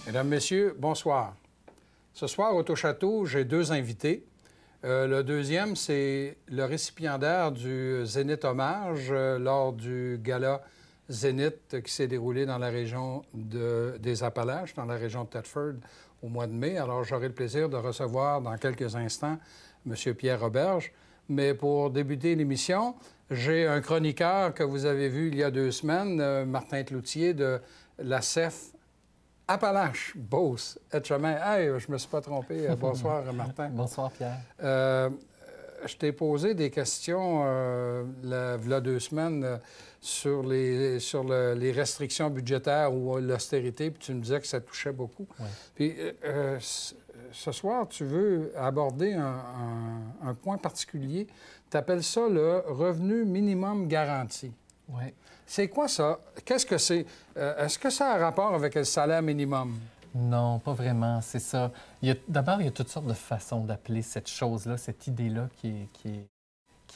Mesdames, Messieurs, bonsoir. Ce soir, au Château, j'ai deux invités. Le deuxième, c'est le récipiendaire du Zénith Hommage lors du gala Zénith qui s'est déroulé dans la région des Appalaches, dans la région de Thetford, au mois de mai. Alors, j'aurai le plaisir de recevoir dans quelques instants M. Pierre Roberge. Mais pour débuter l'émission, j'ai un chroniqueur que vous avez vu il y a 2 semaines, Martin Cloutier de la CEF Appalaches, Beauce, Etchemin. Hey, je me suis pas trompé. Bonsoir, Martin. Bonsoir, Pierre. Je t'ai posé des questions il y a 2 semaines sur les restrictions budgétaires ou l'austérité, puis tu me disais que ça touchait beaucoup. Oui. Puis ce soir, tu veux aborder un point particulier. Tu appelles ça le revenu minimum garanti. Oui. C'est quoi ça? Qu'est-ce que c'est? Est-ce que ça a un rapport avec le salaire minimum? Non, pas vraiment, c'est ça. D'abord, il y a toutes sortes de façons d'appeler cette chose-là, cette idée-là qui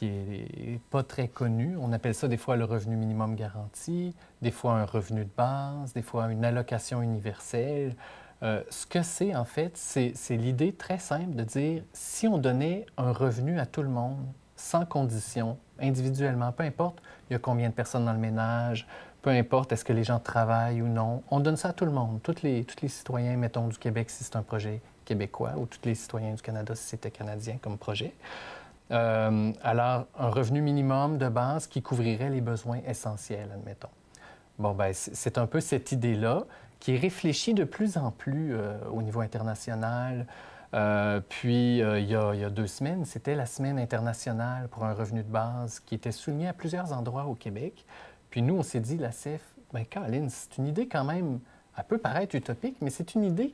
est pas très connue. On appelle ça des fois le revenu minimum garanti, des fois un revenu de base, des fois une allocation universelle. Ce que c'est, en fait, c'est l'idée très simple de dire, si on donnait un revenu à tout le monde, sans condition, individuellement, peu importe il y a combien de personnes dans le ménage, peu importe est-ce que les gens travaillent ou non, on donne ça à tout le monde, tous les citoyens, mettons, du Québec si c'est un projet québécois, ou tous les citoyens du Canada si c'était canadien comme projet. Alors, un revenu minimum de base qui couvrirait les besoins essentiels, admettons. Bon, bien, c'est un peu cette idée-là qui est réfléchie de plus en plus au niveau international. Puis, il y a 2 semaines, c'était la Semaine internationale pour un revenu de base qui était soulignée à plusieurs endroits au Québec. Puis nous, on s'est dit, la CEF, bien, Colin, c'est une idée quand même, elle peut paraître utopique, mais c'est une idée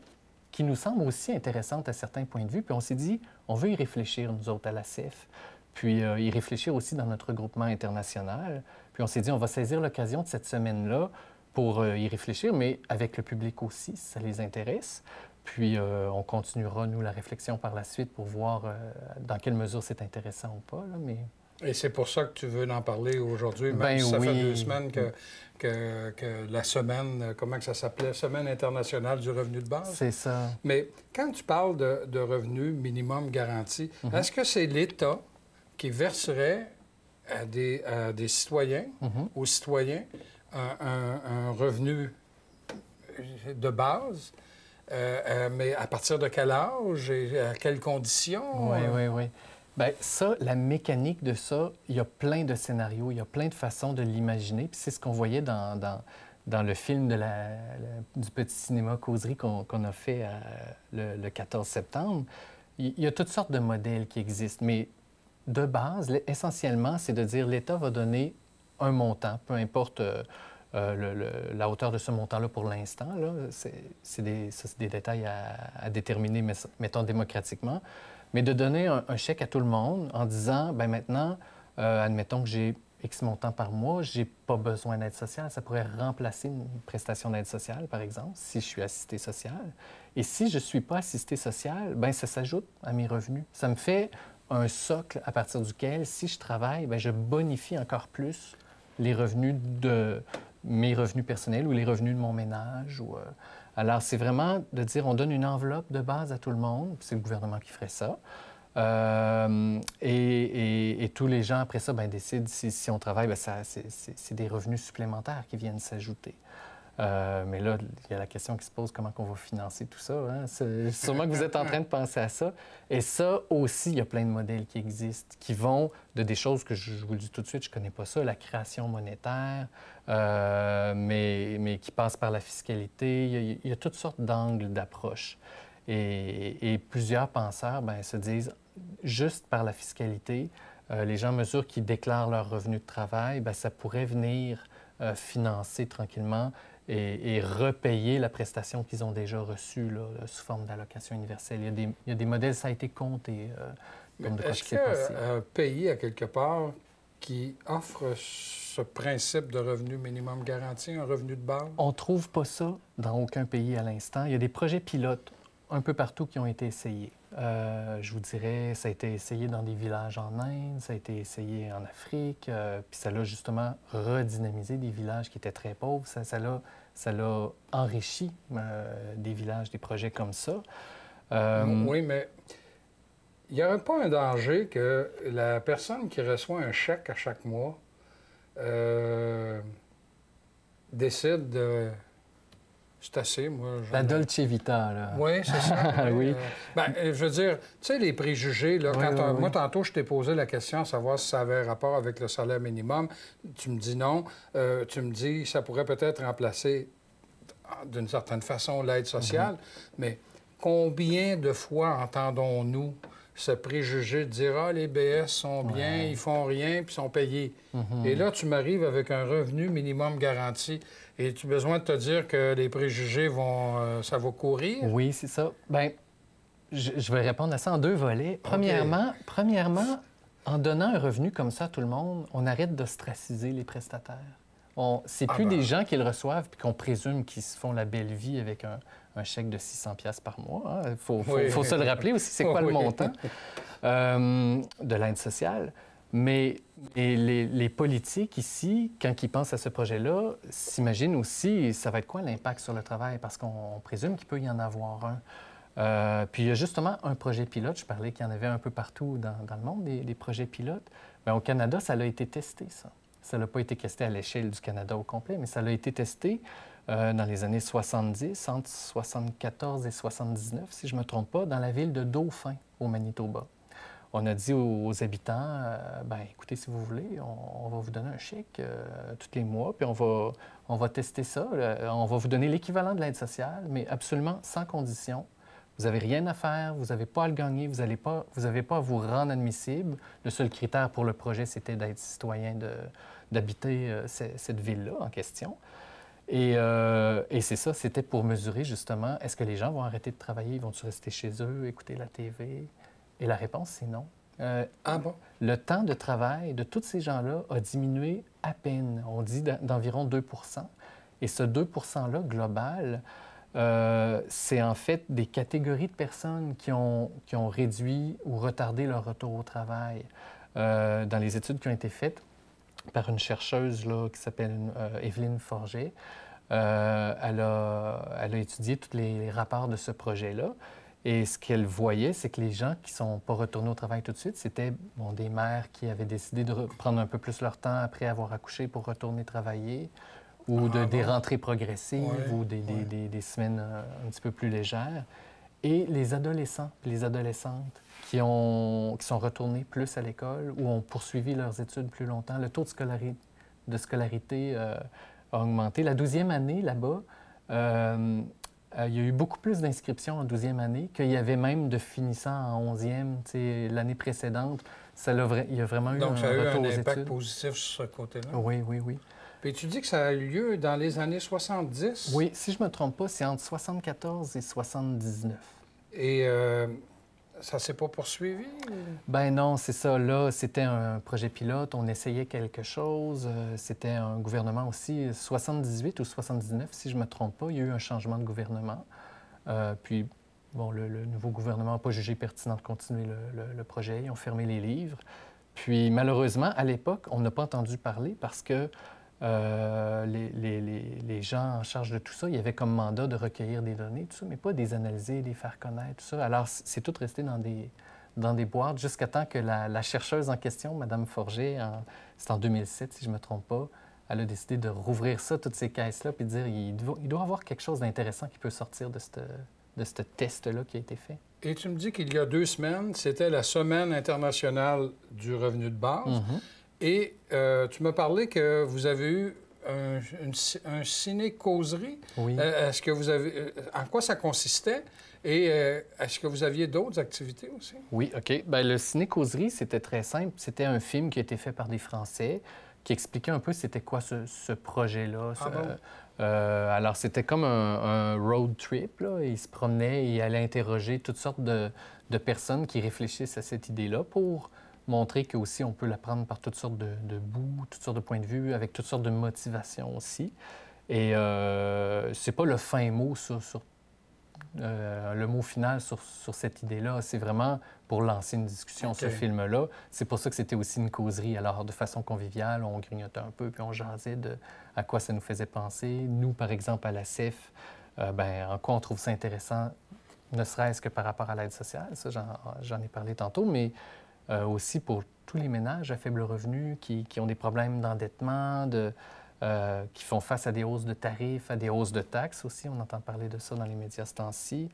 qui nous semble aussi intéressante à certains points de vue. Puis on s'est dit, on veut y réfléchir, nous autres, à la CEF, puis y réfléchir aussi dans notre regroupement international. Puis on s'est dit, on va saisir l'occasion de cette semaine-là pour y réfléchir, mais avec le public aussi, si ça les intéresse. Puis on continuera, nous, la réflexion par la suite pour voir dans quelle mesure c'est intéressant ou pas, là, mais... Et c'est pour ça que tu veux en parler aujourd'hui, même ben si ça oui. fait 2 semaines que la semaine, comment que ça s'appelait, Semaine internationale du revenu de base. C'est ça. Mais quand tu parles de revenu minimum garanti, est-ce que c'est l'État qui verserait à des citoyens, aux citoyens, un revenu de base, mais à partir de quel âge et à quelles conditions? Oui. Bien, ça, la mécanique de ça, il y a plein de scénarios, il y a plein de façons de l'imaginer. Puis c'est ce qu'on voyait dans le film du petit cinéma Causerie qu'on a fait le 14 septembre. Il y a toutes sortes de modèles qui existent, mais de base, essentiellement, c'est de dire l'État va donner un montant, peu importe la hauteur de ce montant-là pour l'instant. C'est des détails à déterminer, mettons, démocratiquement. Mais de donner un chèque à tout le monde en disant, bien maintenant, admettons que j'ai X montant par mois, j'ai pas besoin d'aide sociale. Ça pourrait remplacer une prestation d'aide sociale, par exemple, si je suis assisté social. Et si je ne suis pas assisté social, bien ça s'ajoute à mes revenus. Ça me fait un socle à partir duquel, si je travaille, bien je bonifie encore plus les revenus mes revenus personnels ou les revenus de mon ménage. Alors, c'est vraiment de dire, on donne une enveloppe de base à tout le monde, c'est le gouvernement qui ferait ça. Et tous les gens, après ça, bien, décident si on travaille, bien, c'est des revenus supplémentaires qui viennent s'ajouter. Mais là, il y a la question qui se pose, comment on va financer tout ça? Hein? Sûrement que vous êtes en train de penser à ça. Et ça aussi, il y a plein de modèles qui existent, qui vont de des choses que je vous le dis tout de suite, je ne connais pas ça, la création monétaire, mais qui passent par la fiscalité. Il y a toutes sortes d'angles d'approche. Et plusieurs penseurs bien, se disent, juste par la fiscalité, les gens, à mesure qu'ils déclarent leurs revenus de travail, bien, ça pourrait venir financer tranquillement et repayer la prestation qu'ils ont déjà reçue là, sous forme d'allocation universelle. Il y a des modèles, ça a été compté comme de quoi Est-ce qui s'est passé. un pays, à quelque part, qui offre ce principe de revenu minimum garanti, un revenu de base? On ne trouve pas ça dans aucun pays à l'instant. Il y a des projets pilotes un peu partout qui ont été essayés. je vous dirais, ça a été essayé dans des villages en Inde, ça a été essayé en Afrique, puis ça l'a justement redynamisé des villages qui étaient très pauvres. Ça l'a enrichi des villages, des projets comme ça. Oui, mais il n'y aurait pas un danger que la personne qui reçoit un chèque à chaque mois décide de... C'est assez, moi. La Dolce Vita, là. Oui, c'est ça. Oui. Je veux dire, tu sais, les préjugés, là, Oui. moi, tantôt, je t'ai posé la question à savoir si ça avait rapport avec le salaire minimum. Tu me dis non. Tu me dis ça pourrait peut-être remplacer, d'une certaine façon, l'aide sociale. Mais combien de fois entendons-nous ce préjugé de dire « Ah, les BS sont bien, ils font rien, puis sont payés. Et là, tu m'arrives avec un revenu minimum garanti. Et tu as besoin de te dire que les préjugés vont... ça va courir? Oui, c'est ça. Bien, je vais répondre à ça en deux volets. Premièrement, en donnant un revenu comme ça à tout le monde, on arrête d'ostraciser les prestataires. C'est plus des gens qui le reçoivent puis qu'on présume qu'ils se font la belle vie avec un chèque de 600 $ par mois. Il faut se le rappeler aussi, c'est quoi le montant de l'aide sociale. Mais les politiques ici, quand ils pensent à ce projet-là, s'imaginent aussi, ça va être quoi l'impact sur le travail? Parce qu'on présume qu'il peut y en avoir un. Puis il y a justement un projet pilote. Je parlais qu'il y en avait un peu partout dans le monde, des projets pilotes. Bien, au Canada, ça a été testé, ça. Ça n'a pas été testé à l'échelle du Canada au complet, mais ça a été testé dans les années 70, entre 74 et 79, si je ne me trompe pas, dans la ville de Dauphin, au Manitoba. On a dit aux habitants, bien, écoutez, si vous voulez, on va vous donner un chèque tous les mois, puis on va tester ça. On va vous donner l'équivalent de l'aide sociale, mais absolument sans condition. Vous n'avez rien à faire, vous n'avez pas à le gagner, vous n'avez pas à vous rendre admissible. Le seul critère pour le projet, c'était d'être citoyen, d'habiter cette ville-là en question. Et c'est ça, c'était pour mesurer justement, est-ce que les gens vont arrêter de travailler, vont-ils rester chez eux, écouter la TV? Et la réponse, c'est non. Le temps de travail de tous ces gens-là a diminué à peine, on dit d'environ 2 %. Et ce 2 %-là, global, c'est en fait des catégories de personnes qui ont réduit ou retardé leur retour au travail. Dans les études qui ont été faites par une chercheuse là, qui s'appelle Evelyne Forget, elle a étudié tous les rapports de ce projet-là. Et ce qu'elle voyait, c'est que les gens qui ne sont pas retournés au travail tout de suite, c'était des mères qui avaient décidé de prendre un peu plus leur temps après avoir accouché pour retourner travailler, ou des rentrées progressives, ou des semaines un petit peu plus légères. Et les adolescents, les adolescentes qui sont retournés plus à l'école ou ont poursuivi leurs études plus longtemps, le taux de scolarité a augmenté. La 12e année, là-bas, il y a eu beaucoup plus d'inscriptions en 12e année qu'il y avait même de finissants en 11e, l'année précédente. Il y a vraiment eu un retour aux études. Donc, ça a eu un impact positif sur ce côté-là? Oui. Puis tu dis que ça a eu lieu dans les années 70? Oui, si je ne me trompe pas, c'est entre 74 et 79. Et ça ne s'est pas poursuivi? Ben non, c'est ça. Là, c'était un projet pilote. On essayait quelque chose. C'était un gouvernement aussi, 78 ou 79, si je ne me trompe pas. Il y a eu un changement de gouvernement. Puis, bon, le nouveau gouvernement n'a pas jugé pertinent de continuer le projet. Ils ont fermé les livres. Puis, malheureusement, à l'époque, on n'a pas entendu parler parce que les gens en charge de tout ça, il y avait comme mandat de recueillir des données, tout ça, mais pas des analyser, les faire connaître, tout ça. Alors, c'est tout resté dans des boîtes jusqu'à temps que la chercheuse en question, Mme Forget, c'est en 2007, si je ne me trompe pas, elle a décidé de rouvrir ça, toutes ces caisses-là, puis de dire il doit y avoir quelque chose d'intéressant qui peut sortir de ce test-là qui a été fait. Et tu me dis qu'il y a 2 semaines, c'était la Semaine internationale du revenu de base. Et tu m'as parlé que vous avez eu un ciné-causerie. Oui. Est-ce que vous avez... en quoi ça consistait? Et est-ce que vous aviez d'autres activités aussi? Oui, OK. Bien, le ciné-causerie, c'était très simple. C'était un film qui a été fait par des Français qui expliquait un peu c'était quoi ce projet-là. Alors, c'était comme un road trip, là. Ils se promenaient et ils allaient interroger toutes sortes de personnes qui réfléchissent à cette idée-là pour montrer qu'aussi on peut la prendre par toutes sortes de bouts, toutes sortes de points de vue, avec toutes sortes de motivations aussi. Et c'est pas le fin mot sur le mot final sur cette idée-là. C'est vraiment pour lancer une discussion, ce film-là. C'est pour ça que c'était aussi une causerie. Alors, de façon conviviale, on grignotait un peu, puis on jasait de à quoi ça nous faisait penser. Nous, par exemple, à la CEF, en quoi on trouve ça intéressant, ne serait-ce que par rapport à l'aide sociale. Ça, j'en ai parlé tantôt, mais aussi pour tous les ménages à faible revenu qui ont des problèmes d'endettement, qui font face à des hausses de tarifs, à des hausses de taxes aussi. On entend parler de ça dans les médias ce temps-ci.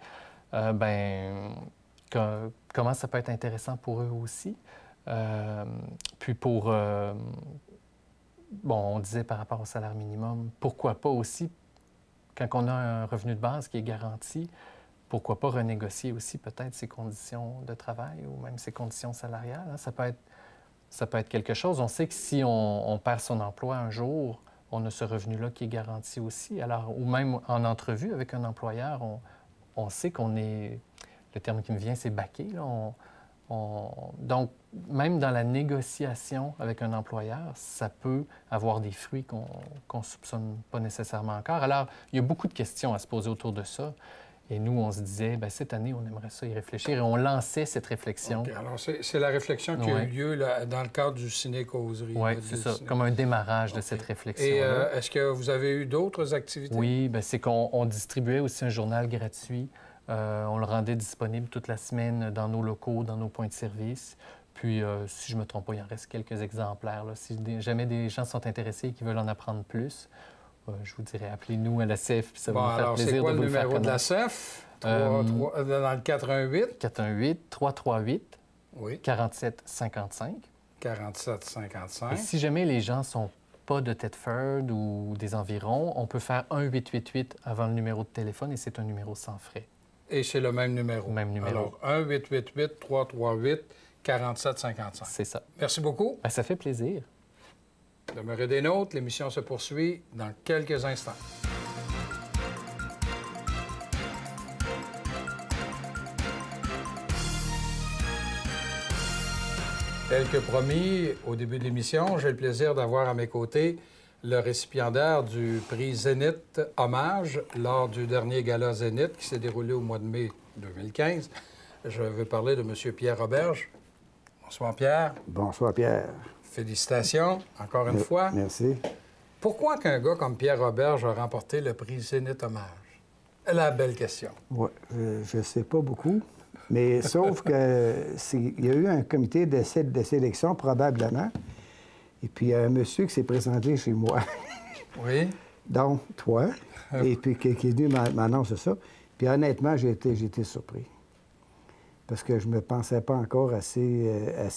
Comment ça peut être intéressant pour eux aussi. Puis on disait par rapport au salaire minimum, pourquoi pas aussi, quand on a un revenu de base qui est garanti, pourquoi pas renégocier aussi peut-être ses conditions de travail ou même ses conditions salariales. Hein? Ça peut être quelque chose. On sait que si on perd son emploi un jour, on a ce revenu-là qui est garanti aussi. Alors, ou même en entrevue avec un employeur, on sait qu'on est... Le terme qui me vient, c'est baqué. Là. Donc, même dans la négociation avec un employeur, ça peut avoir des fruits qu'on ne soupçonne pas nécessairement encore. Alors, il y a beaucoup de questions à se poser autour de ça. Et nous, on se disait, cette année, on aimerait ça y réfléchir. Et on lançait cette réflexion. Okay. Alors, c'est la réflexion qui a eu lieu là, dans le cadre du ciné-causerie. Oui, c'est ça, comme un démarrage de cette réflexion-là. Et est-ce que vous avez eu d'autres activités? Oui, c'est qu'on distribuait aussi un journal gratuit. On le rendait disponible toute la semaine dans nos locaux, dans nos points de service. Puis, si je ne me trompe pas, il en reste quelques exemplaires. Là. Si jamais des gens sont intéressés et qui veulent en apprendre plus, je vous dirais, appelez-nous à la CEF, puis ça va nous faire plaisir de vous le faire connaître. C'est quoi le numéro de la CEF? Dans le 418? 418-338 oui. 4755. 4755. Et si jamais les gens ne sont pas de Thetford ou des environs, on peut faire 1-888 avant le numéro de téléphone et c'est un numéro sans frais. Et c'est le même numéro? Même numéro. Alors, 1-888-338-4755. C'est ça. Merci beaucoup. Ça fait plaisir. Demeurez des nôtres, l'émission se poursuit dans quelques instants. Tel que promis, au début de l'émission, j'ai le plaisir d'avoir à mes côtés le récipiendaire du prix Zénith Hommage lors du dernier gala Zénith qui s'est déroulé au mois de mai 2015. Je veux parler de M. Pierre Roberge. Bonsoir, Pierre. Bonsoir, Pierre. Félicitations, encore une fois. Merci. Pourquoi qu'un gars comme Pierre Roberge a remporté le prix Zénith Hommage? La belle question. Oui, je ne sais pas beaucoup, mais sauf qu'il y a eu un comité de sélection, probablement, et puis il y a un monsieur qui s'est présenté chez moi. Oui. Donc, toi, et puis qui est venu m'annoncer ça. Puis honnêtement, j'ai été surpris. Parce que je ne me pensais pas encore assez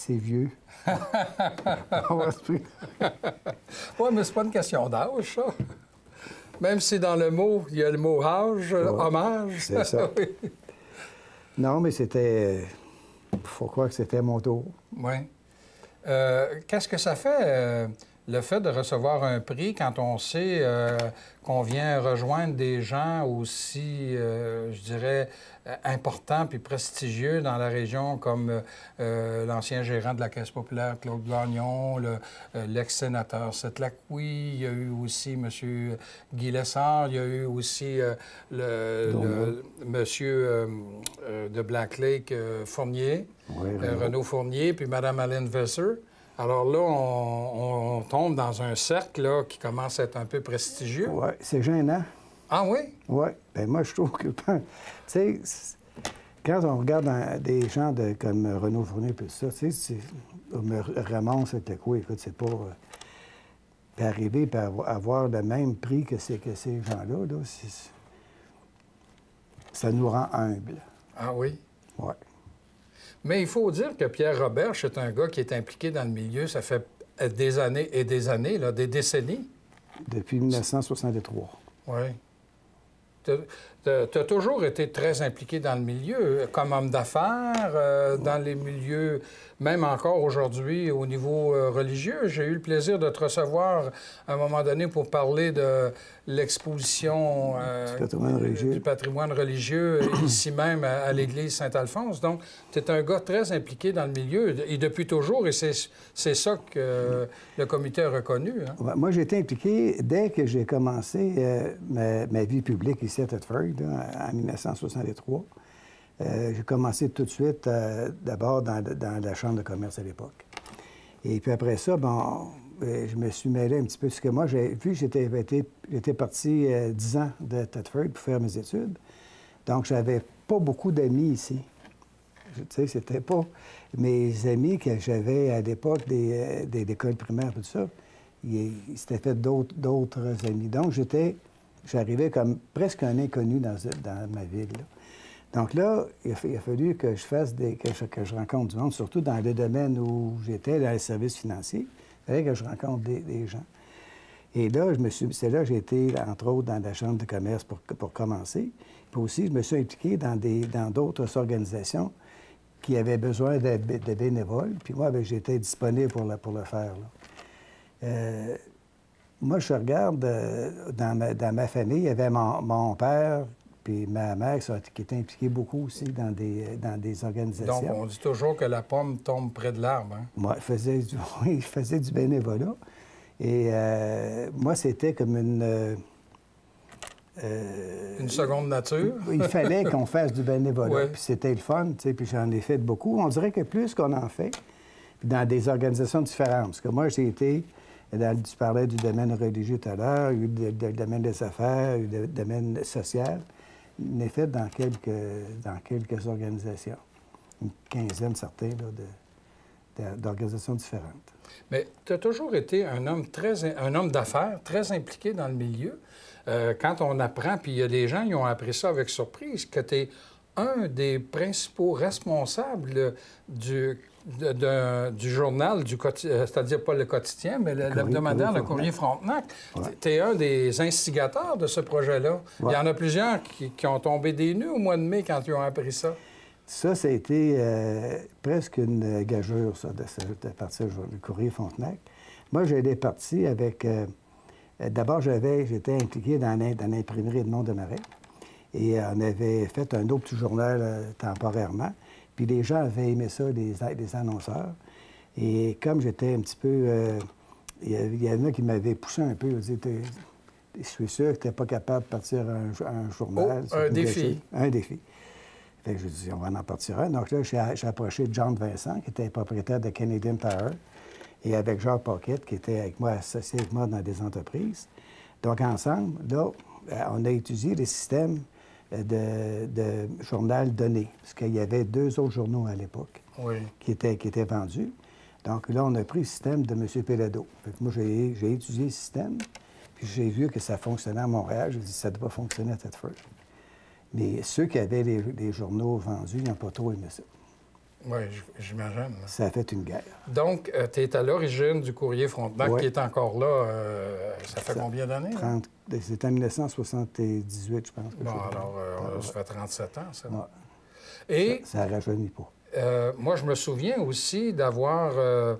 vieux. Oui, mais c'est pas une question d'âge, ça. Même si dans le mot, il y a le mot âge, hommage. C'est ça. Oui. Non, mais c'était... Il faut croire que c'était mon tour. Oui. Qu'est-ce que ça fait, le fait de recevoir un prix quand on sait qu'on vient rejoindre des gens aussi, je dirais, importants puis prestigieux dans la région, comme l'ancien gérant de la Caisse populaire, Claude Gagnon, l'ex-sénateur Seth Lacouille, il y a eu aussi M. Guy Lessard, il y a eu aussi monsieur de Black Lake Fournier, oui, Renaud Fournier, puis Mme Aline Vesser. Alors là, on tombe dans un cercle là, qui commence à être un peu prestigieux. Oui, c'est gênant. Ah oui? Oui. Bien, moi, je trouve que... Tu sais, quand on regarde des gens comme Renaud Fournier et tout ça, tu sais, Ramon, c'était quoi? Écoute, c'est pas... Puis arriver puis avoir le même prix que ces gens-là, là, ça nous rend humbles. Ah oui? Oui. Mais il faut dire que Pierre Roberge, c'est un gars qui est impliqué dans le milieu, ça fait des années et des années, là, des décennies. Depuis 1963. Oui. Tu as toujours été très impliqué dans le milieu, comme homme d'affaires, dans les milieux, même encore aujourd'hui au niveau religieux. J'ai eu le plaisir de te recevoir à un moment donné pour parler de l'exposition du patrimoine religieux ici même à l'église Saint-Alphonse. Donc, tu es un gars très impliqué dans le milieu et depuis toujours, et c'est ça que le comité a reconnu. Hein? Moi, j'ai été impliqué dès que j'ai commencé ma vie publique ici ici à Thetford, là, en 1963. J'ai commencé tout de suite, d'abord, dans la Chambre de commerce à l'époque. Et puis après ça, bon, je me suis mêlé un petit peu, parce que moi, vu que j'étais parti 10 ans de Thetford pour faire mes études, donc j'avais pas beaucoup d'amis ici. Tu sais, c'était pas... Mes amis que j'avais à l'époque des écoles primaires, tout ça, ils s'étaient fait d'autres amis. Donc, j'arrivais comme presque un inconnu dans ma ville, là. Donc là, il a fallu que je rencontre du monde, surtout dans le domaine où j'étais, dans les services financiers. Il fallait que je rencontre des gens. Et là, c'est là que j'ai été, entre autres, dans la Chambre de commerce pour commencer. Puis aussi, je me suis impliqué dans d'autres organisations qui avaient besoin de bénévoles. Puis moi, bien, j'étais disponible pour le faire, là. Moi, je regarde, dans ma famille, il y avait mon père puis ma mère qui était impliquée beaucoup aussi dans des organisations. Donc, on dit toujours que la pomme tombe près de l'arbre, hein? Moi, je faisais du bénévolat. Et moi, c'était comme une seconde nature. Il fallait qu'on fasse du bénévolat. Ouais. Puis c'était le fun, tu sais, puis j'en ai fait beaucoup. On dirait que plus qu'on en fait, dans des organisations différentes. Parce que moi, j'ai été... tu parlais du domaine religieux tout à l'heure, il y a eu le domaine des affaires, il y a eu le domaine social. On est fait dans quelques organisations. Une quinzaine, certains, d'organisations différentes. Mais tu as toujours été un homme d'affaires très impliqué dans le milieu. Quand on apprend, puis il y a des gens qui ont appris ça avec surprise, que tu es un des principaux responsables du journal, c'est-à-dire pas le quotidien, mais l'hebdomadaire, le Courrier Frontenac. Ouais. Tu es un des instigateurs de ce projet-là. Ouais. Il y en a plusieurs qui ont tombé des nues au mois de mai quand ils ont appris ça. Ça a été presque une gageure, ça, de partir du Courrier Frontenac. Moi, j'étais parti avec... D'abord, j'étais impliqué dans l'imprimerie de Mont-de-Marais. Et on avait fait un autre petit journal temporairement. Puis les gens avaient aimé ça, les annonceurs. Et comme j'étais un petit peu... il y en a qui m'avaient poussé un peu. Ils disaient, je suis sûr que tu n'es pas capable de partir un journal. Oh, un défi. Un défi. Fait que je dis, on va en partir un. Donc là, j'ai approché John Vincent, qui était propriétaire de Canadian Power, et avec Jacques Paquette, qui était avec moi, associé avec moi dans des entreprises. Donc ensemble, là, on a étudié les systèmes de journal donné, parce qu'il y avait 2 autres journaux à l'époque qui étaient vendus. Donc là, on a pris le système de M. Péladeau. Moi, j'ai étudié le système, puis j'ai vu que ça fonctionnait à Montréal. J'ai dit, ça ne doit pas fonctionner à Thetford. Mais ceux qui avaient les journaux vendus, ils n'ont pas trop aimé ça. Oui, j'imagine. Ça a fait une guerre. Donc, tu es à l'origine du Courrier Frontenac, qui est encore là. Ça fait combien d'années? C'était en 1978, je pense. Bon, alors, ça fait 37 ans, ça. Ouais. Et ça ne rajeunit pas. Moi, je me souviens aussi d'avoir,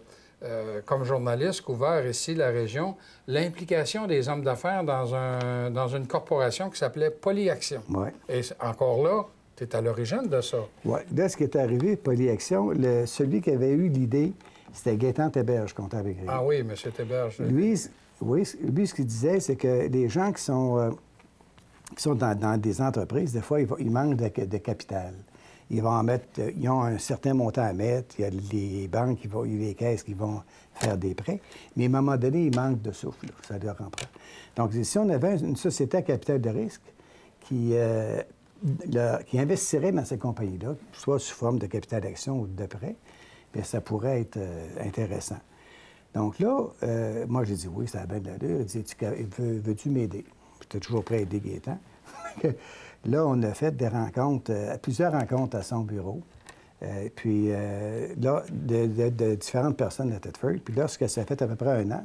comme journaliste, couvert ici la région, l'implication des hommes d'affaires dans une corporation qui s'appelait Polyaction. Oui. Et encore là, tu es à l'origine de ça. Oui. Là, ce qui est arrivé, Polyaction, celui qui avait eu l'idée, c'était Gaétan Théberge, comptable agréé. Ah oui, M. Théberge. Lui, ce qu'il disait, c'est que les gens qui sont dans des entreprises, des fois, ils manquent de capital. Ils ont un certain montant à mettre. Il y a les banques, les caisses qui vont faire des prêts. Mais à un moment donné, ils manquent de souffle. Là, ça leur en prend. Donc, si on avait une société à capital de risque qui investirait dans ces compagnies-là, soit sous forme de capital d'action ou de prêt, bien, ça pourrait être intéressant. Donc là, moi, j'ai dit oui, ça a bien de l'allure. Il dit, veux-tu m'aider? J'étais toujours prêt à aider Gaétan. Là, on a fait des rencontres, plusieurs rencontres à son bureau. Puis là, de différentes personnes à Thetford. Puis là, ce que ça fait à peu près 1 an,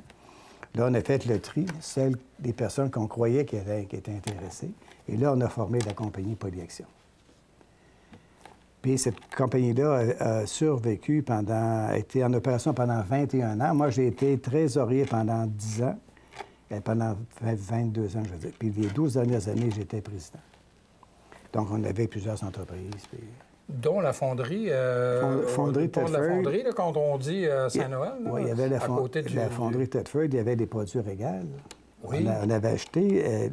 là, on a fait le tri, celles des personnes qu'on croyait qui étaient intéressées. Et là, on a formé la compagnie Polyaction. Puis cette compagnie-là a survécu a été en opération pendant 21 ans. Moi, j'ai été trésorier pendant 10 ans, pendant 22 ans, je veux dire. Puis les 12 dernières années, j'étais président. Donc, on avait plusieurs entreprises. Puis... Dont la fonderie. Fonderie Thetford. La fonderie, là, quand on dit Saint-Noël. Oui, il y avait la fonderie Thetford. Il y avait des produits Régal. Oui. On avait acheté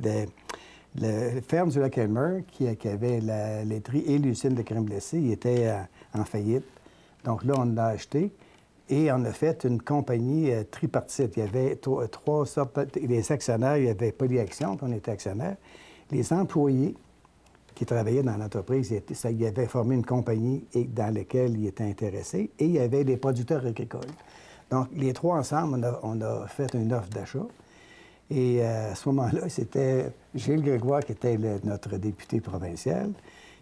La ferme du Lac-Elmer, qui avait la laiterie et l'usine de crème glacée, il était en faillite. Donc là, on l'a acheté et on a fait une compagnie tripartite. Il y avait trois sortes. Les actionnaires, il y avait Polyaction, puis on était actionnaires. Les employés qui travaillaient dans l'entreprise, ils avaient formé une compagnie dans laquelle ils étaient intéressés, et il y avait les producteurs agricoles. Donc, les trois ensemble, on a fait une offre d'achat. Et à ce moment-là, c'était Gilles Grégoire qui était notre député provincial.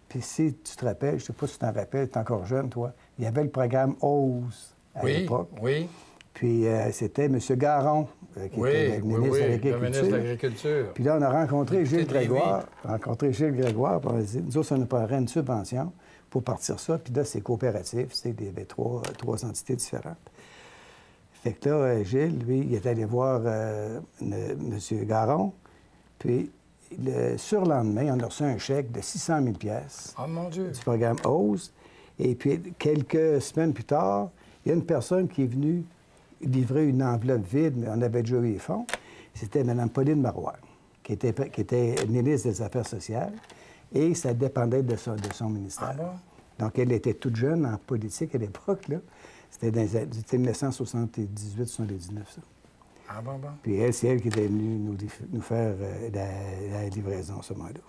Puis si tu te rappelles, je ne sais pas si tu t'en rappelles, tu es encore jeune, toi, il y avait le programme OSE à l'époque. Oui. Puis c'était M. Garon, qui était le ministre de l'Agriculture. Le ministre de l'Agriculture. Puis là, on a rencontré Gilles Grégoire. Puis on a dit, nous autres, ça nous prendrait une subvention pour partir ça. Puis là, c'est coopératif, il y avait trois entités différentes. Fait que là, Gilles, lui, il est allé voir M. Garon. Puis le surlendemain, on a reçu un chèque de 600 000 Oh, mon Dieu! Du programme OSE. Et puis, quelques semaines plus tard, il y a une personne qui est venue livrer une enveloppe vide, mais on avait déjà eu les fonds. C'était Mme Pauline Marois, qui était ministre des Affaires sociales, et ça dépendait de son ministère. Ah bon? Donc, elle était toute jeune en politique à l'époque, là. C'était 1978-79, ça. Ah bon? Puis c'est elle qui était venue nous faire la livraison à ce moment-là.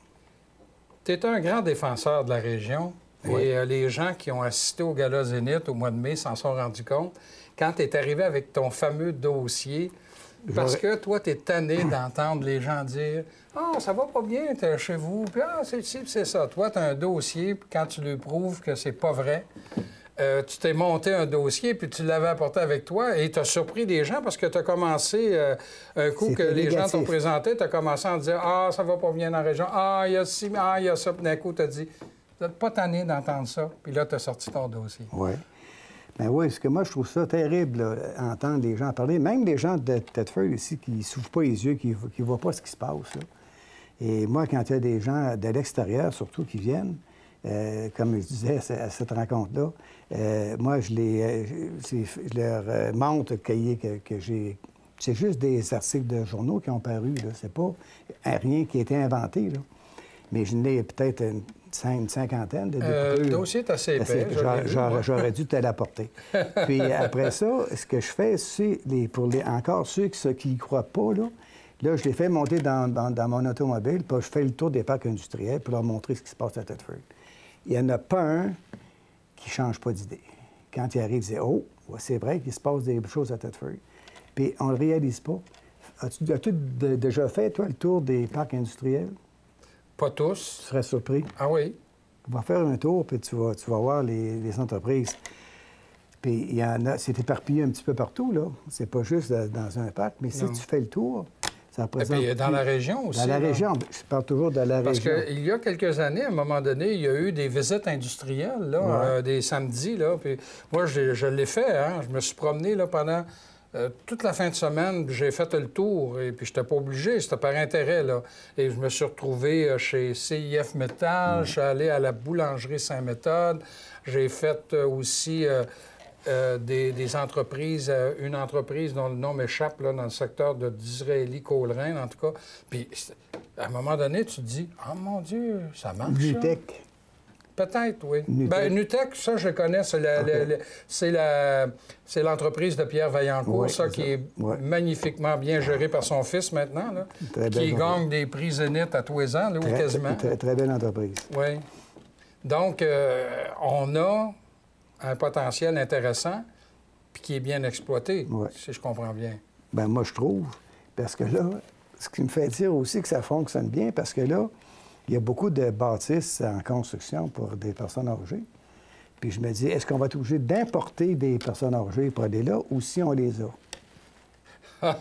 Tu es un grand défenseur de la région. Oui. Et les gens qui ont assisté au Gala Zénith au mois de mai s'en sont rendus compte. Quand tu es arrivé avec ton fameux dossier, parce que toi, tu es tanné d'entendre les gens dire « Ah, ça va pas bien chez vous. » Puis « Ah, c'est ça. » Toi, tu as un dossier, puis quand tu lui prouves que c'est pas vrai, tu t'es monté un dossier, puis tu l'avais apporté avec toi, et tu as surpris des gens parce que tu as commencé, un coup que les gens t'ont présenté, tu as commencé à dire « Ah, ça va pas bien dans la région. Ah, il y a ci, ah, il y a ça. » Puis d'un coup, tu as dit « Tu n'es pas tanné d'entendre ça. » Puis là, tu as sorti ton dossier. Oui. Bien oui, parce que moi, je trouve ça terrible, là, entendre les gens parler. Même les gens de Thetford ici qui ne s'ouvrent pas les yeux, qui ne voient pas ce qui se passe, là. Et moi, quand il y a des gens de l'extérieur, surtout, qui viennent, comme je disais à cette rencontre-là, moi, je leur montre le cahier que j'ai. C'est juste des articles de journaux qui ont paru, là. C'est pas rien qui a été inventé, là. Mais je n'ai peut-être une cinquantaine de découpures. Le dossier est assez épais. J'aurais dû te l'apporter. Puis après ça, ce que je fais, c'est, encore ceux qui n'y croient pas, là, je les fais monter dans mon automobile, puis je fais le tour des parcs industriels pour leur montrer ce qui se passe à Thetford. Il n'y en a pas un qui ne change pas d'idée. Quand il arrive, il dit « Oh, c'est vrai qu'il se passe des choses à Thetford. » Puis on ne le réalise pas. As-tu déjà fait, toi, le tour des parcs industriels? Pas tous. Tu serais surpris. Ah oui? On va faire un tour, puis tu vas voir les entreprises. Puis il y en a, c'est éparpillé un petit peu partout, là. C'est pas juste dans un parc, mais si tu fais le tour, ça représente... Et puis dans la région aussi. Dans la région, je parle toujours de la région. Parce qu'il y a quelques années, à un moment donné, il y a eu des visites industrielles, là, des samedis, là. Puis moi, je l'ai fait, hein. Je me suis promené, là, pendant... toute la fin de semaine, j'ai fait le tour, et puis je n'étais pas obligé, c'était par intérêt, là. Et je me suis retrouvé chez CIF Métal, je suis allé à la boulangerie Saint-Méthode, j'ai fait aussi des entreprises, une entreprise dont le nom m'échappe, là, dans le secteur de d'Israélie-Coleraine, en tout cas. Puis, à un moment donné, tu te dis, « Oh mon Dieu, ça marche, Nutec. Peut-être, oui. Nutec. Bien, Nutec, ça, je connais. C'est l'entreprise de Pierre Vaillancourt, Oui, ça, qui est magnifiquement bien géré par son fils maintenant, là, qui gagne des prix Zénith à tous les ans, là, ou quasiment. Très belle entreprise. Oui. Donc, on a un potentiel intéressant puis qui est bien exploité, si je comprends bien. Bien, moi, je trouve. Parce que là, ce qui me fait dire aussi que ça fonctionne bien, parce que là, il y a beaucoup de bâtisses en construction pour des personnes âgées. Puis je me dis, est-ce qu'on va être obligé d'importer des personnes âgées pour aller là, ou si on les a?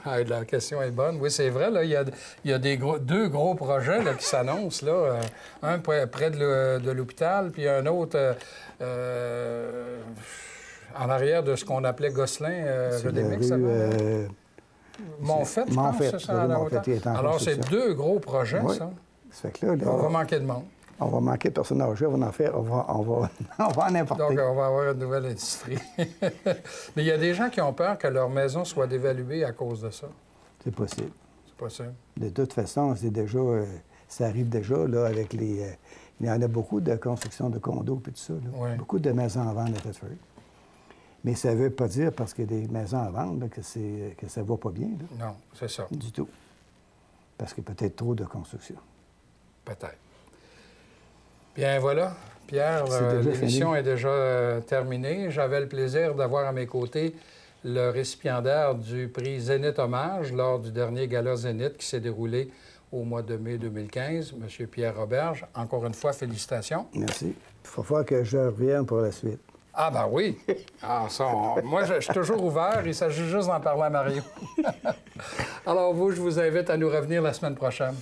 La question est bonne. Oui, c'est vrai. Là, il y a deux gros projets là, qui s'annoncent. Là. Un près de l'hôpital, puis un autre en arrière de ce qu'on appelait Gosselin, Redémix. Montfait, je pense, c'est ça, à la hauteur. Alors, c'est deux gros projets, ça. Ça fait que là, on va manquer de monde. On va manquer de personnes âgées, on va en importer. Donc, on va avoir une nouvelle industrie. Mais il y a des gens qui ont peur que leur maison soit dévaluée à cause de ça. C'est possible. C'est possible. De toute façon, c'est déjà... ça arrive déjà, là, avec les... il y en a beaucoup de construction de condos et tout ça, là. Oui. Beaucoup de maisons à vendre à Thetford. Mais ça ne veut pas dire, parce qu'il y a des maisons à vendre, là, que ça ne va pas bien, là. Non, c'est ça. Du tout. Parce qu'il y a peut-être trop de construction. Peut-être. Bien, voilà. Pierre, l'émission est déjà terminée. J'avais le plaisir d'avoir à mes côtés le récipiendaire du prix Zénith Hommage lors du dernier gala Zénith qui s'est déroulé au mois de mai 2015, M. Pierre Roberge. Encore une fois, félicitations. Merci. Il faut faire que je revienne pour la suite. Ah, ben oui. Ah, ça, moi, je suis toujours ouvert. Il s'agit juste d'en parler à Mario. Alors, vous, je vous invite à nous revenir la semaine prochaine.